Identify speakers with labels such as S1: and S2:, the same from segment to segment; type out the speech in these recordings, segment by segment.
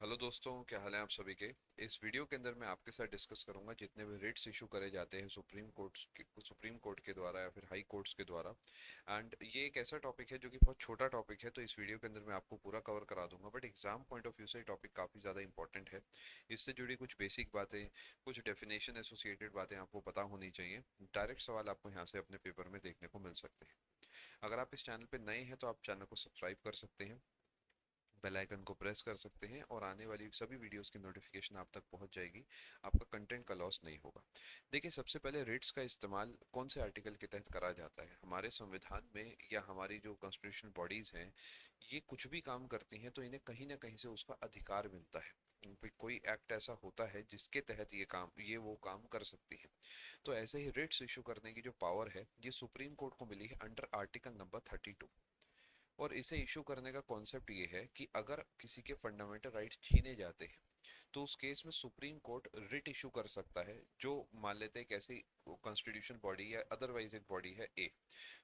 S1: Hello दोस्तों, क्या हाल है आप सभी के। इस वीडियो के अंदर मैं आपके साथ डिस्कस करूंगा जितने भी रिट्स इशू करे जाते हैं सुप्रीम कोर्ट के द्वारा या फिर हाई कोर्ट्स के द्वारा। एंड ये एक ऐसा टॉपिक है जो कि बहुत छोटा टॉपिक है, तो इस वीडियो के अंदर मैं आपको पूरा कवर करा दूंगा, but exam point of view से टॉपिक काफ़ी ज़्यादा इंपॉर्टेंट है। इससे जुड़ी कुछ बेसिक बातें, कुछ डेफिनेशन एसोसिएटेड बातें आपको पता होनी चाहिए। डायरेक्ट सवाल आपको यहाँ से अपने पेपर में देखने को मिल सकते हैं। अगर आप इस चैनल पर नए हैं तो आप चैनल को सब्सक्राइब कर सकते हैं, बेल आइकन को प्रेस कर सकते हैं और आने वाली सभी वीडियोस की नोटिफिकेशन आप तक पहुंच जाएगी। आपका कंटेंट का लॉस नहीं होगा। देखिए, सबसे पहले रेट्स का इस्तेमाल कौन से आर्टिकल के तहत करा जाता है हमारे संविधान में, या हमारी जो कॉन्स्टिट्यूशनल बॉडीज हैं, ये कुछ भी काम करती हैं तो इन्हें कहीं ना कहीं से उसका अधिकार मिलता है। कोई एक्ट ऐसा होता है जिसके तहत ये वो काम कर सकती है। तो ऐसे ही रिट्स इशू करने की जो पावर है, ये सुप्रीम कोर्ट को मिली है अंडर आर्टिकल नंबर 32। और इसे इशू करने का कॉन्सेप्ट ये है कि अगर किसी के फंडामेंटल राइट्स छीने जाते हैं तो उस केस में सुप्रीम कोर्ट रिट इशू कर सकता है। जो मान लेते हैं एक ऐसी कॉन्स्टिट्यूशन बॉडी या अदरवाइज एक बॉडी है ए,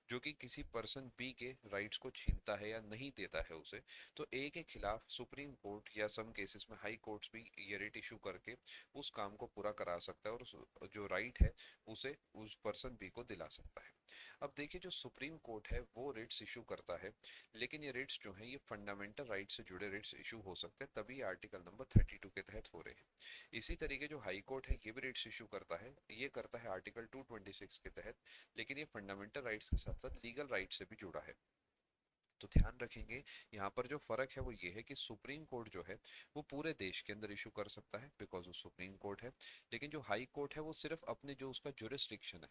S1: जो कि किसी पर्सन बी के राइट्स को छीनता है या नहीं देता है उसे, तो ए के खिलाफ सुप्रीम कोर्ट या सम केसेस में हाई कोर्ट्स भी ये रिट इशू करके उस काम को पूरा करा सकता है और जो राइट है उसे उस पर्सन बी को दिला सकता है। अब देखिए, जो सुप्रीम कोर्ट है वो रिट्स इशू करता है, लेकिन ये रिट्स जो हैं ये फंडामेंटल राइट से जुड़े रिट्स इशू हो सकते हैं, तभी आर्टिकल नंबर 32 के तहत हो रहे हैं। इसी तरीके जो हाई कोर्ट है ये भी रिट्स इशू करता है, ये करता है आर्टिकल 226 के तहत, लेकिन ये फंडामेंटल राइट्स के साथ साथ लीगल राइट से भी जुड़ा है। तो ध्यान रखेंगे, यहाँ पर जो फर्क है वो ये है कि सुप्रीम कोर्ट जो है वो पूरे देश के अंदर इशू कर सकता है बिकॉज वो सुप्रीम कोर्ट है, लेकिन जो हाई कोर्ट है वो सिर्फ अपने जो उसका जुरिस्डिक्शन है,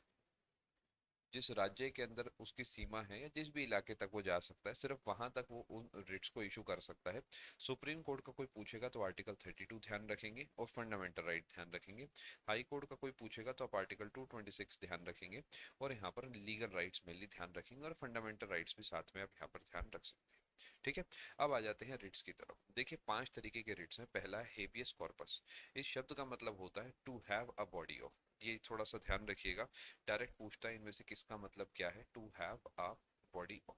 S1: जिस राज्य के अंदर उसकी सीमा है या जिस भी इलाके तक वो जा सकता है, सिर्फ वहां तक वो उन रिट्स को इशू कर सकता है। सुप्रीम कोर्ट का कोई पूछेगा तो आर्टिकल 32 ध्यान रखेंगे और फंडामेंटल राइट ध्यान रखेंगे। हाई कोर्ट का कोई पूछेगा तो आप आर्टिकल 226 ध्यान रखेंगे और यहाँ पर लीगल राइट्स मेनली ध्यान रखेंगे और फंडामेंटल राइट्स भी साथ में आप यहाँ पर ध्यान रख सकते हैं। ठीक है। अब आ जाते हैं रिट्स की तरफ। देखिए, 5 तरीके के रिट्स हैं। पहला है हेबियस कॉर्पस। इस शब्द का मतलब होता है to have a body of. ये थोड़ा सा ध्यान रखिएगा, डायरेक्ट पूछता है इनमें से किसका मतलब क्या है। To have a body of,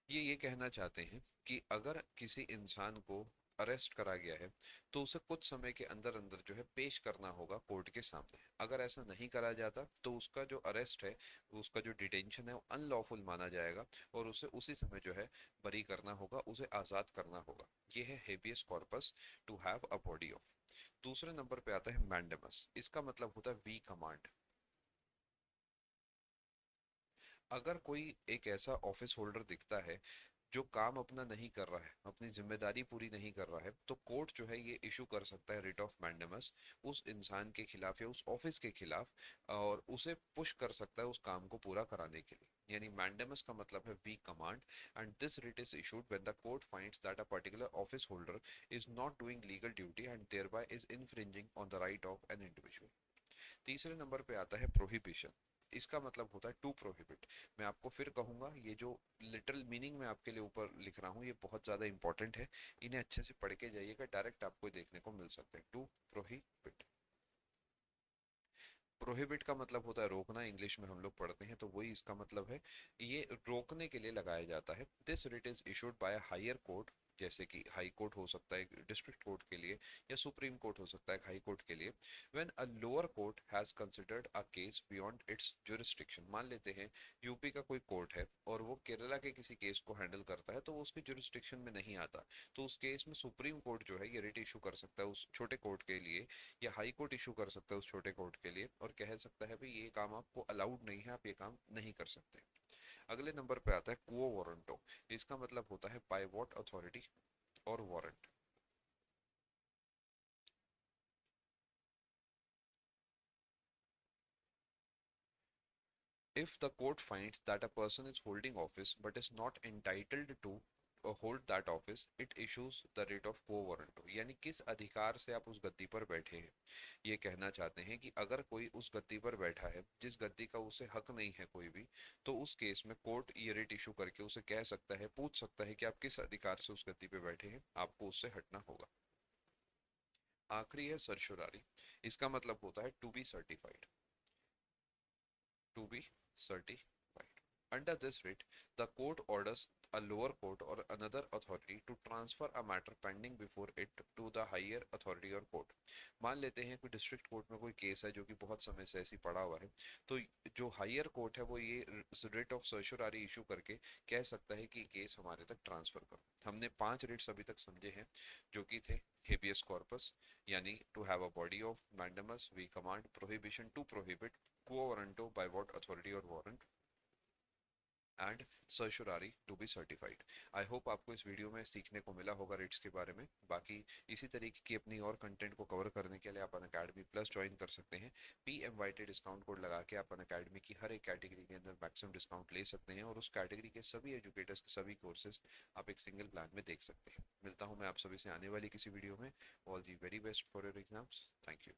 S1: ये कहना चाहते हैं कि अगर किसी इंसान को अरेस्ट करा गया है तो उसे कुछ समय के अंदर अंदर जो है पेश करना होगा कोर्ट के सामने। अगर ऐसा नहीं करा जाता तो उसका जो अरेस्ट है, उसका जो डिटेंशन है वो अनलॉफुल माना जाएगा और उसे उसी समय जो है बरी करना होगा, उसे आजाद करना होगा। ये है habeas corpus, to have a body of. दूसरे नंबर पे आता है मैंडेमस। इसका मतलब होता है वी कमांड। अगर कोई एक ऐसा ऑफिस होल्डर दिखता है जो काम अपना नहीं कर रहा है, अपनी जिम्मेदारी पूरी नहीं कर रहा है, तो कोर्ट जो है ये इशू कर सकता है रिट ऑफ मैंडेमस उस इंसान के खिलाफ या उस ऑफिस के खिलाफ, और उसे पुश कर सकता है उस काम को पूरा कराने के लिए। यानी मैंडेमस का मतलब है we command, and this writ is issued when the court finds that a particular office holder is not doing legal duty and thereby is infringing on the right of an individual. तीसरे नंबर पे आता है prohibition. इसका मतलब होता है to prohibit. मैं आपको फिर कहूंगा, ये जो लिटरल मीनिंग मैं आपके लिए ऊपर लिख रहा हूँ ये बहुत ज्यादा इंपॉर्टेंट है, इन्हें अच्छे से पढ़ के जाइएगा, डायरेक्ट आपको देखने को मिल सकते हैं। टू प्रोहिबिट, प्रोहिबिट का मतलब होता है रोकना, इंग्लिश में हम लोग पढ़ते हैं तो वही इसका मतलब है। ये रोकने के लिए लगाया जाता है। This writ is issued by higher court, जैसे कि हाई कोर्ट हो सकता है डिस्ट्रिक्ट कोर्ट के लिए, या सुप्रीम कोर्ट हो सकता है हाई कोर्ट के लिए, when a lower court has considered a case beyond it's jurisdiction. मान लेते हैं यूपी का कोई कोर्ट है और वो केरला के किसी केस को हैंडल करता है तो वो उसकी जुरिस्डिक्शन में नहीं आता, तो उस केस में सुप्रीम कोर्ट जो है ये रिट इशू कर सकता है उस छोटे कोर्ट के लिए, या हाई कोर्ट इशू कर सकता है उस छोटे कोर्ट के लिए और कह सकता है भाई ये काम आपको अलाउड नहीं है, आप ये काम नहीं कर सकते। अगले नंबर पे आता है क्वो वारंटो। इसका मतलब होता है बाय व्हाट अथॉरिटी और warrant. If the court finds that a person is holding office but is not entitled to hold that office, it issues the writ of quo warranto। यानी किस अधिकार से आप उस गद्दी पर बैठे हैं, ये कहना चाहते हैं कि अगर कोई उस गद्दी पर बैठा है जिस गद्दी का उसे हक नहीं है कोई भी, तो उस केस में कोर्ट ये रिट इशू करके उसे कह सकता है, पूछ सकता है कि आप किस अधिकार से उस गद्दी पे बैठे हैं, आपको उससे हटना होगा। आखिरी है सर्शोरारी। इसका मतलब होता है to be certified, to be certified. Under this writ, the court orders a lower court or another authority to transfer a matter pending before it to the higher authority or court. मान लेते हैं कोई district court में कोई case है जो कि बहुत समय से ऐसी पड़ा हुआ है, तो जो हायर कोर्ट है वो ये रिट ऑफ सर्चुरारी इशू करके कह सकता है कि केस हमारे तक ट्रांसफर करो। हमने 5 रिट्स अभी तक समझे हैं जो कि थे हेबियस कॉर्पस, यानी to have a body of mandamus, we command, prohibition to prohibit, quo warranto by what authority or warrant, and certiorari to be certified. I hope आपको इस वीडियो में सीखने को मिला होगा रिट्स के बारे में। बाकी इसी तरीके की अपनी और कंटेंट को कवर करने के लिए आप अनअकैडमी प्लस ज्वाइन कर सकते हैं। PMYT डिस्काउंट कोड लगा के आप अनअकैडमी की हर एक कैटेगरी के अंदर मैक्सिमम डिस्काउंट ले सकते हैं और उस कैटेगरी के सभी एजुकेटर्स के सभी कोर्सेज आप एक सिंगल प्लान में देख सकते हैं। मिलता हूँ मैं आप सभी से आने वाली किसी वीडियो में। All the very best for your exams. Thank you.